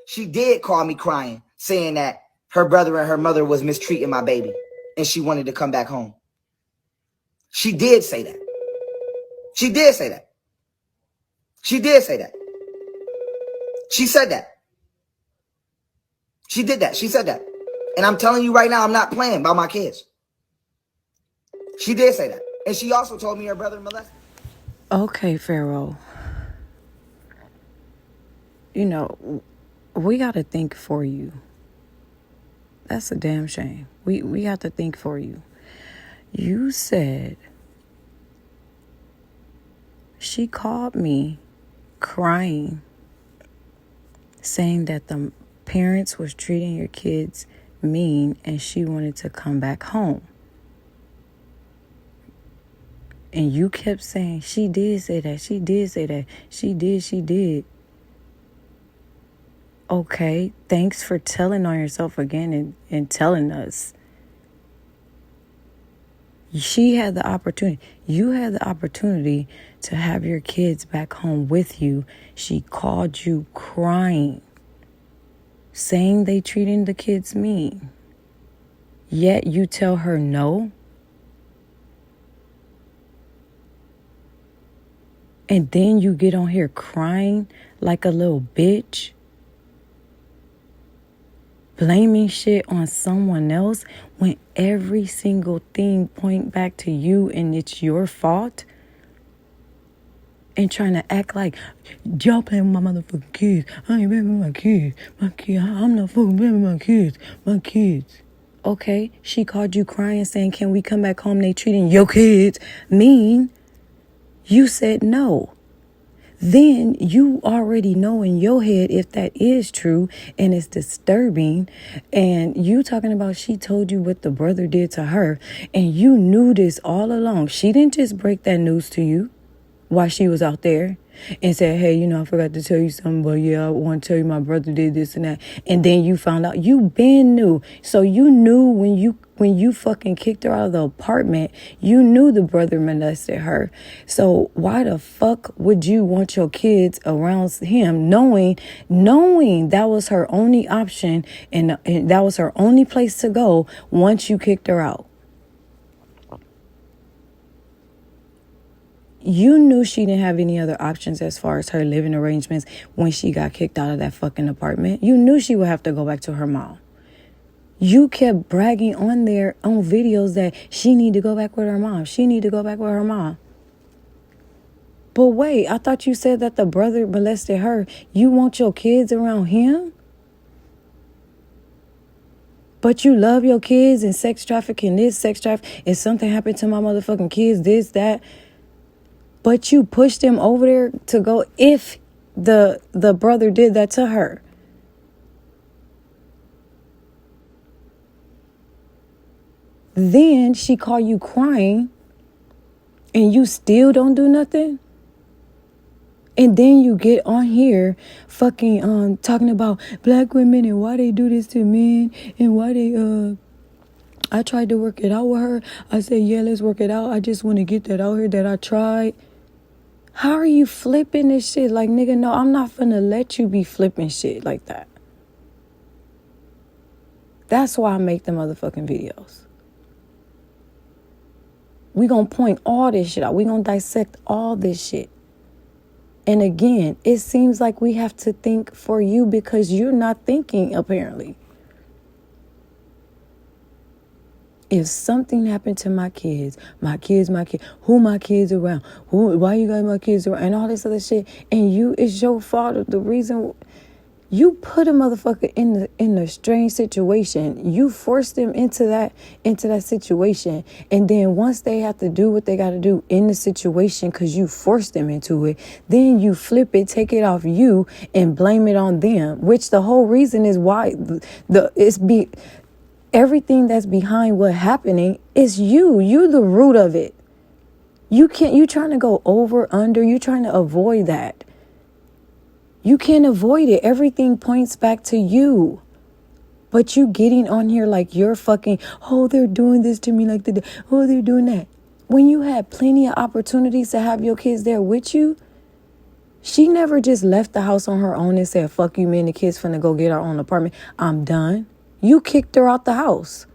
She did call me crying, saying that her brother and her mother was mistreating my baby and she wanted to come back home. She did say that. She did say that. She did say that. She said that. She did that. She said that. And I'm telling you right now, I'm not playing about my kids. She did say that. And she also told me her brother molested. Okay, Pharaoh. You know, we got to think for you. That's a damn shame. We got to think for you. You said she called me crying, saying that the parents was treating your kids mean and she wanted to come back home. And you kept saying, she did say that, she did say that, she did. Okay, thanks for telling on yourself again and telling us. She had the opportunity. You had the opportunity to have your kids back home with you. She called you crying, saying they treating the kids mean. Yet you tell her no. And then you get on here crying like a little bitch, blaming shit on someone else when every single thing point back to you and it's your fault. And trying to act like, y'all playing with my motherfucking kids. I ain't playing with my kids. I'm not fucking playing with my kids. Okay, she called you crying saying, can we come back home? They treating your kids mean. You said no. Then you already know in your head if that is true and it's disturbing. And you talking about she told you what the brother did to her. And you knew this all along. She didn't just break that news to you while she was out there and said, hey, I forgot to tell you something, but yeah, I want to tell you my brother did this and that. And then you found out. You been knew. So you knew when you fucking kicked her out of the apartment, you knew the brother molested her. So why the fuck would you want your kids around him knowing that was her only option and that was her only place to go once you kicked her out? You knew she didn't have any other options as far as her living arrangements when she got kicked out of that fucking apartment. You knew she would have to go back to her mom. You kept bragging on there on videos that she need to go back with her mom. She need to go back with her mom. But wait, I thought you said that the brother molested her. You want your kids around him? But you love your kids and sex trafficking this, sex trafficking. If something happened to my motherfucking kids, this, that. But you pushed him over there to go if the brother did that to her. Then she called you crying and you still don't do nothing. And then you get on here fucking talking about black women and why they do this to men and why they I tried to work it out with her. I said, yeah, let's work it out. I just want to get that out here that I tried. How are you flipping this shit? Like, nigga, no, I'm not finna let you be flipping shit like that. That's why I make the motherfucking videos. We gonna point all this shit out. We gonna dissect all this shit. And again, it seems like we have to think for you because you're not thinking, apparently. If something happened to my kids, who my kids around, why you got my kids around, and all this other shit, and it's your fault. The reason you put a motherfucker in a strange situation, you forced them into that situation, and then once they have to do what they got to do in the situation because you forced them into it, then you flip it, take it off you, and blame it on them. Which the whole reason is why everything that's behind what happening is you. You the root of it. You trying to go over, under, you trying to avoid that. You can't avoid it. Everything points back to you. But you getting on here like you're fucking, oh, they're doing this to me like that. Oh, they're doing that. When you had plenty of opportunities to have your kids there with you, She never just left the house on her own and said, fuck you, me and the kids finna go get our own apartment. I'm done. You kicked her out the house.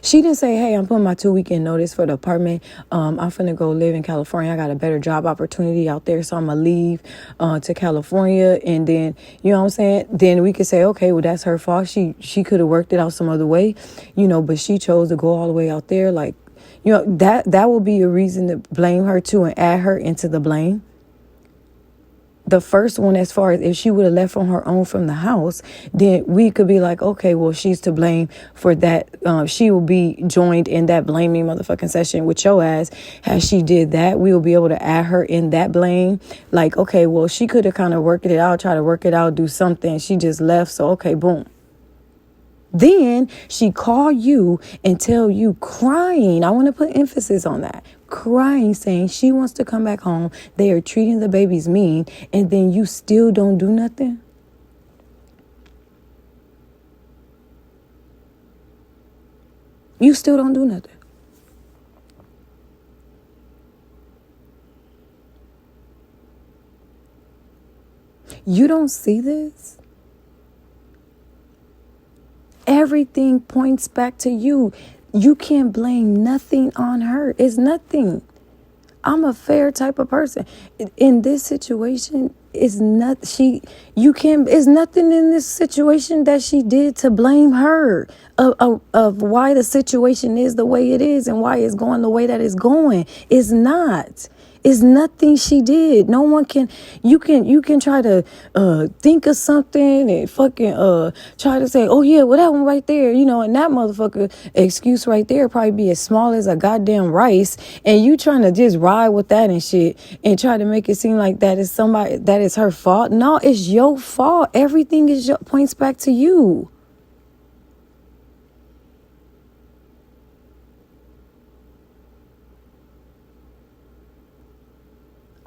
She didn't say, hey, I'm putting my 2-week notice for the apartment. I'm finna go live in California. I got a better job opportunity out there, so I'm gonna leave to California. And then, you know what I'm saying? Then we could say, okay, well, that's her fault. She could have worked it out some other way, but she chose to go all the way out there. Like, that will be a reason to blame her too and add her into the blame. The first one, as far as if she would have left on her own from the house, then we could be like, okay, well, she's to blame for that. She will be joined in that blaming motherfucking session with your ass. As she did that, we will be able to add her in that blame. Like, okay, well, she could have kind of worked it out, try to work it out, do something. She just left. So, okay, boom. Then she call you and tell you crying. I want to put emphasis on that. Crying, saying she wants to come back home. They are treating the babies mean. And then you still don't do nothing. You still don't do nothing. You don't see this? Everything points back to you. You can't blame nothing on her. It's nothing. I'm a fair type of person. In this situation, it's nothing in this situation that she did to blame her of why the situation is the way it is and why it's going the way that it's going. It's not. It's nothing she did. No one can. You can try to think of something and fucking try to say, oh yeah, well that one right there, and that motherfucker excuse right there probably be as small as a goddamn rice, and you trying to just ride with that and shit and try to make it seem like that is her fault. No, it's your fault. Everything points back to you.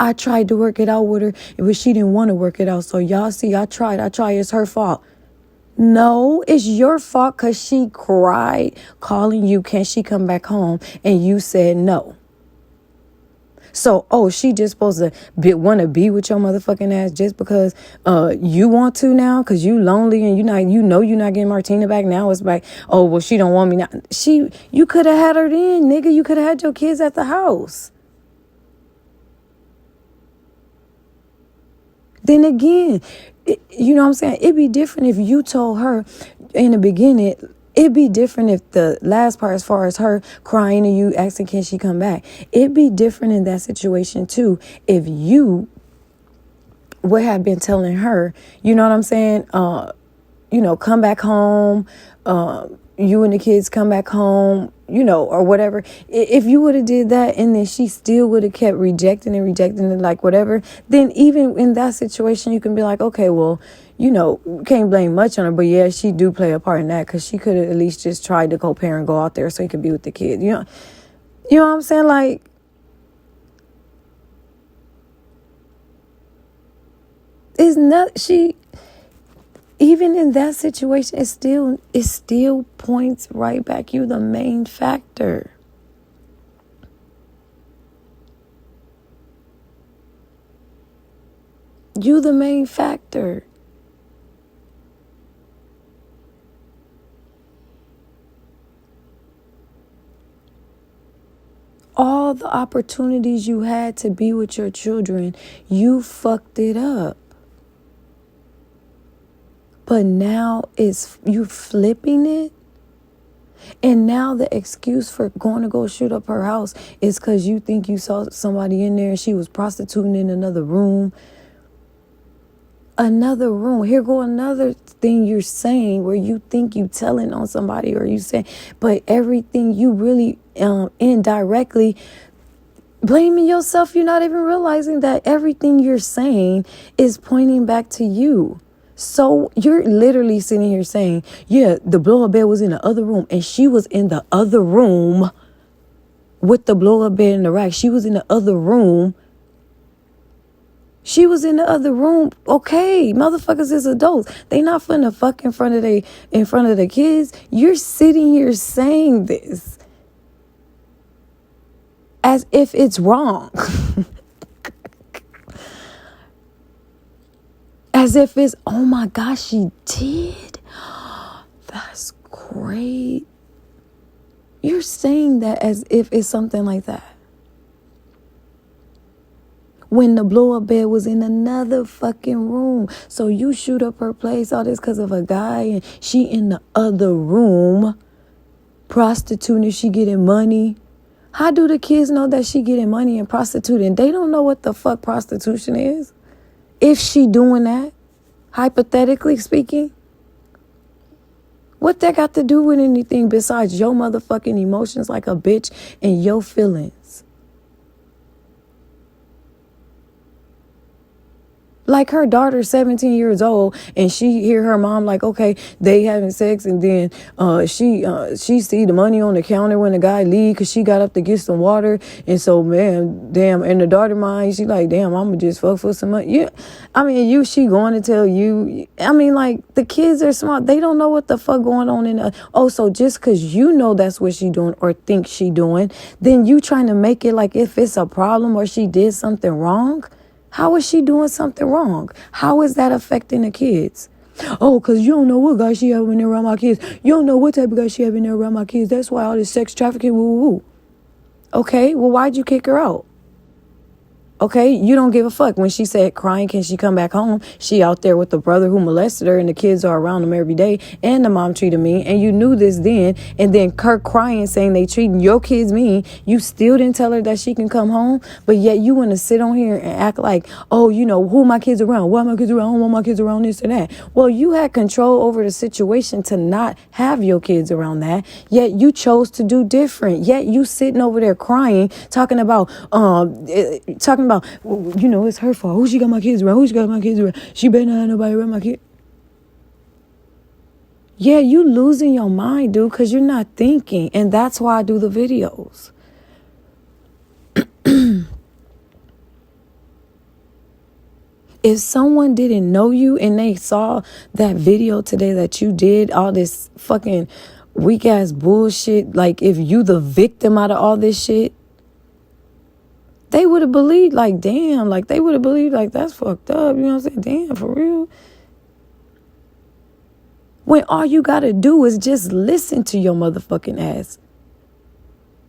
I tried to work it out with her, but she didn't want to work it out. So y'all see, I tried. It's her fault. No, it's your fault because she cried calling you, can she come back home? And you said no. So, she just supposed to want to be with your motherfucking ass just because you want to now because you lonely and you're not getting Martina back now. It's like, oh, well, she don't want me now. You could have had her then, nigga. You could have had your kids at the house. Then again, you know what I'm saying? It'd be different if you told her in the beginning. It'd be different if the last part, as far as her crying to you, asking, can she come back? It'd be different in that situation, too, if you would have been telling her, you know what I'm saying? Come back home. You and the kids come back home, or whatever. If you would have did that and then she still would have kept rejecting it, like whatever, then even in that situation, you can be like, okay, well, can't blame much on her, but yeah, she do play a part in that because she could have at least just tried to co-parent, go out there so he could be with the kid. You know what I'm saying? Like, it's not, even in that situation, it still points right back. You the main factor. You the main factor. All the opportunities you had to be with your children, you fucked it up. But now you flipping it. And now the excuse for going to go shoot up her house is because you think you saw somebody in there and she was prostituting in another room. Here go another thing you're saying where you think you telling on somebody or you saying, but everything you really indirectly blaming yourself. You're not even realizing that everything you're saying is pointing back to you. So you're literally sitting here saying, yeah, the blow-up bed was in the other room and she was in the other room with the blow-up bed in the rack. She was in the other room. Okay, motherfuckers is adults. They not finna fuck in front of the kids. You're sitting here saying this as if it's wrong. As if it's, oh my gosh, she did. That's great. You're saying that as if it's something like that. When the blow-up bed was in another fucking room. So you shoot up her place, all this because of a guy, and she in the other room prostituting, she getting money. How do the kids know that she getting money and prostituting? They don't know what the fuck prostitution is. If she doing that, hypothetically speaking. What that got to do with anything besides your motherfucking emotions like a bitch and your feelings? Like her daughter's 17 years old and she hear her mom like, okay, they having sex, and then she see the money on the counter when the guy leave because she got up to get some water, and so man, damn, and the daughter mind, she like, damn, I'm gonna just fuck for some money. Yeah, I mean, she going to tell you. I mean, like, the kids are smart. They don't know what the fuck going on in the, oh, so just because you know that's what she doing or think she doing, then you trying to make it like if it's a problem or she did something wrong. How is she doing something wrong? How is that affecting the kids? Oh, because you don't know what guy she having there around my kids. You don't know what type of guy she having there around my kids. That's why all this sex trafficking, woo, woo, woo. Okay, well, why'd you kick her out? Okay, you don't give a fuck. When she said crying, can she come back home? She out there with the brother who molested her, and the kids are around them every day, and the mom treated mean, and you knew this then, and then Kirk crying saying they treating your kids mean. You still didn't tell her that she can come home, but yet you want to sit on here and act like, oh, you know, who my kids around? Why my kids around? I don't want my kids around this and that. Well, you had control over the situation to not have your kids around that, yet you chose to do different. Yet you sitting over there crying, talking about, you know, it's her fault. Who she got my kids around? Who she got my kids around? She better not have nobody around my kid. Yeah, you losing your mind, dude, because you're not thinking. And that's why I do the videos. If someone didn't know you and they saw that video today that you did, all this fucking weak ass bullshit, like if you the victim out of all this shit, they would have believed, like, damn, like, they would have believed, like, that's fucked up. You know what I'm saying? Damn, for real. When all you got to do is just listen to your motherfucking ass.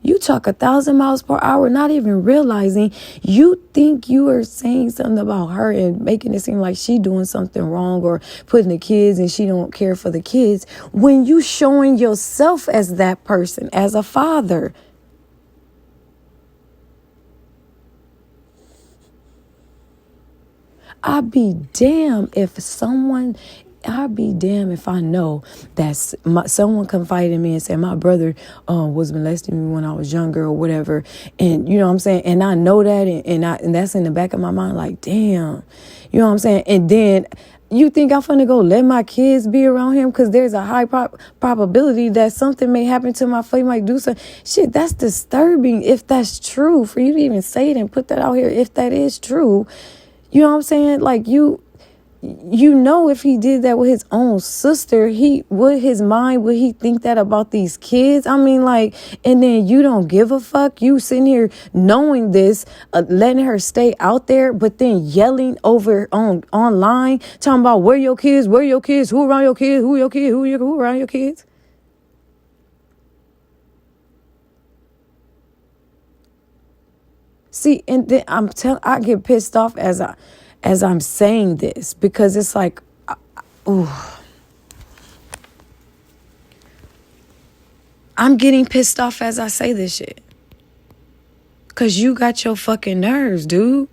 You talk 1,000 miles per hour, not even realizing you think you are saying something about her and making it seem like she doing something wrong or putting the kids and she don't care for the kids, when you showing yourself as that person, as a father. I'd be damned if I know that someone confided in me and said my brother was molesting me when I was younger or whatever. And you know what I'm saying? And I know that and that's in the back of my mind, like, damn, you know what I'm saying? And then you think I'm finna go let my kids be around him because there's a high probability that something may happen to my family, might do something. Shit, that's disturbing if that's true. For you to even say it and put that out here, if that is true. You know what I'm saying? Like, you know, if he did that with his own sister, would he think that about these kids? I mean, like, and then you don't give a fuck. You sitting here knowing this, letting her stay out there, but then yelling over online, talking about where your kids, who around your kids, who around your kids. See, and then I get pissed off as I'm saying this because it's like, I'm getting pissed off as I say this shit. Because you got your fucking nerves, dude.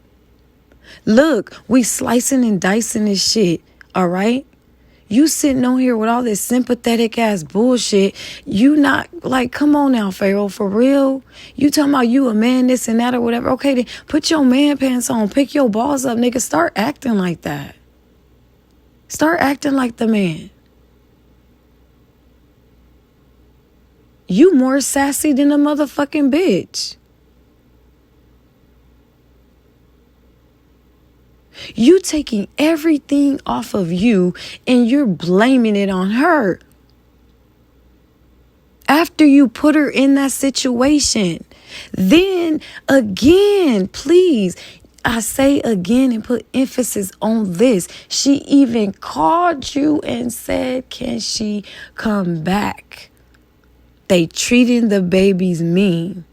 Look, we slicing and dicing this shit, all right? You sitting on here with all this sympathetic ass bullshit. You not, like, come on now, Pharaoh, for real? You talking about you a man, this and that or whatever. Okay, then put your man pants on. Pick your balls up, nigga. Start acting like that. Start acting like the man. You more sassy than a motherfucking bitch. You taking everything off of you and you're blaming it on her. After you put her in that situation. Then again, please, I say again and put emphasis on this. She even called you and said, can she come back? They treating the babies mean.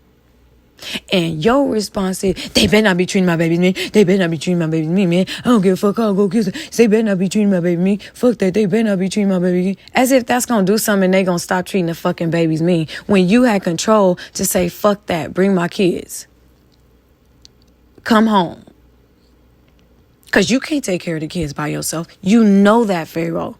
And your response is, they better not be treating my babies mean. They better not be treating my babies mean, man. I don't give a fuck. I'll go kiss her. They better not be treating my baby mean. Fuck that. They better not be treating my baby mean. As if that's going to do something and they going to stop treating the fucking babies mean. When you had control to say, fuck that. Bring my kids. Come home. Because you can't take care of the kids by yourself. You know that, Pharaoh.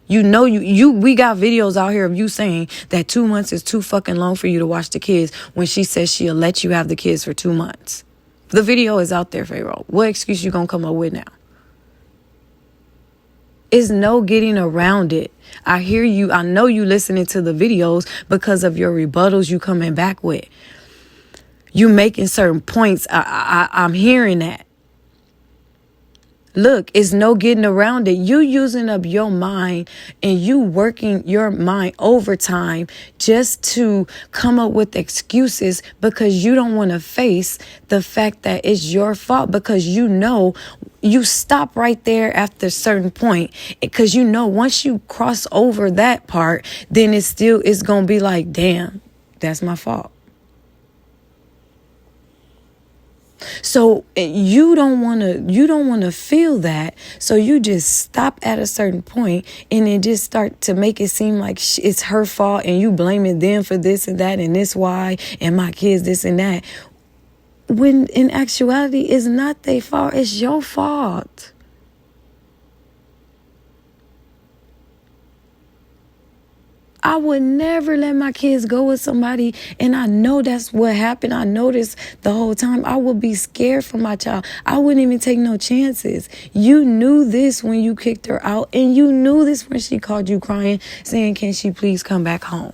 You know we got videos out here of you saying that 2 months is too fucking long for you to watch the kids when she says she'll let you have the kids for 2 months. The video is out there, Pharaoh. What excuse you gonna come up with now? It's no getting around it. I hear you. I know you listening to the videos because of your rebuttals you coming back with. You making certain points. I'm hearing that. Look, it's no getting around it. You using up your mind and you working your mind overtime just to come up with excuses because you don't want to face the fact that it's your fault, because you know you stop right there after a certain point, because you know once you cross over that part, then it's going to be like, damn, that's my fault. So you don't want to feel that. So you just stop at a certain point and then just start to make it seem like it's her fault and you blaming them for this and that and this why and my kids this and that. When in actuality, it's not their fault. It's your fault. I would never let my kids go with somebody, and I know that's what happened. I know this the whole time. I would be scared for my child. I wouldn't even take no chances. You knew this when you kicked her out, and you knew this when she called you crying, saying, can she please come back home?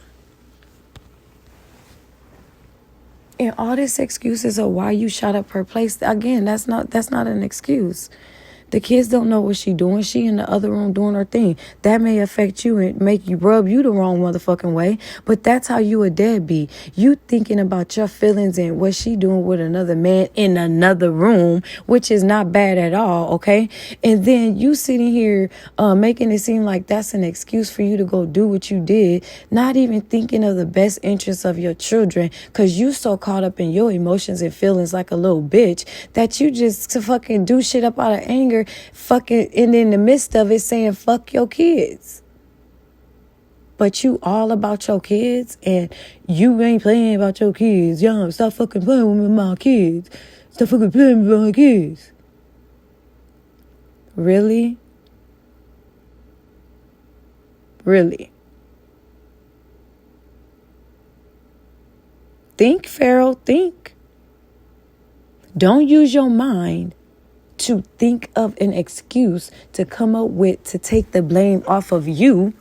And all this excuses of why you shot up her place, again, that's not an excuse. The kids don't know what she doing. She in the other room doing her thing. That may affect you and make you rub you the wrong motherfucking way. But that's how you a deadbeat. You thinking about your feelings and what she doing with another man in another room, which is not bad at all, okay? And then you sitting here making it seem like that's an excuse for you to go do what you did, not even thinking of the best interests of your children, because you so caught up in your emotions and feelings like a little bitch that you just to fucking do shit up out of anger, fucking, and in the midst of it saying fuck your kids. But you all about your kids and you ain't playing about your kids. Y'all stop fucking playing with my kids. Stop fucking playing with my kids. Really? Really? Think, Pharaoh, think. Don't use your mind to think of an excuse to come up with to take the blame off of you.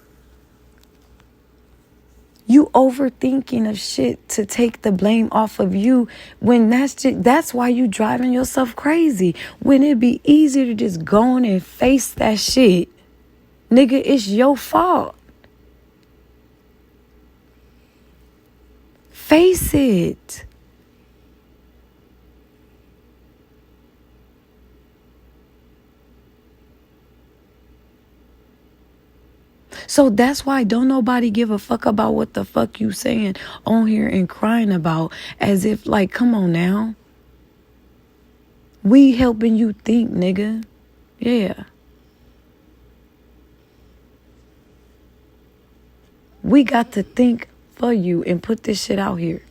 You overthinking of shit to take the blame off of you when that's why you driving yourself crazy. When it'd be easier to just go on and face that shit. Nigga, it's your fault. Face it. So that's why don't nobody give a fuck about what the fuck you saying on here and crying about, as if like, come on now. We helping you think, nigga. Yeah. We got to think for you and put this shit out here.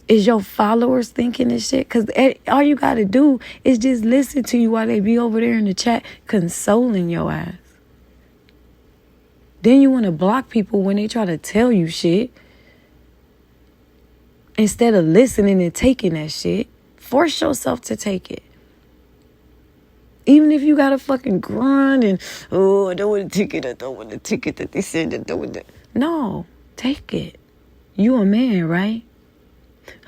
Is your followers thinking this shit? Because all you got to do is just listen to you while they be over there in the chat consoling your ass. Then you want to block people when they try to tell you shit. Instead of listening and taking that shit, force yourself to take it. Even if you got to fucking grind and, oh, I don't want a ticket. I don't want the ticket that they send. I don't want that. No, take it. You a man, right?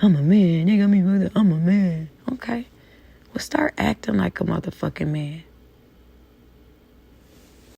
I'm a man. They got me with it. I'm a man. Okay. Well, start acting like a motherfucking man.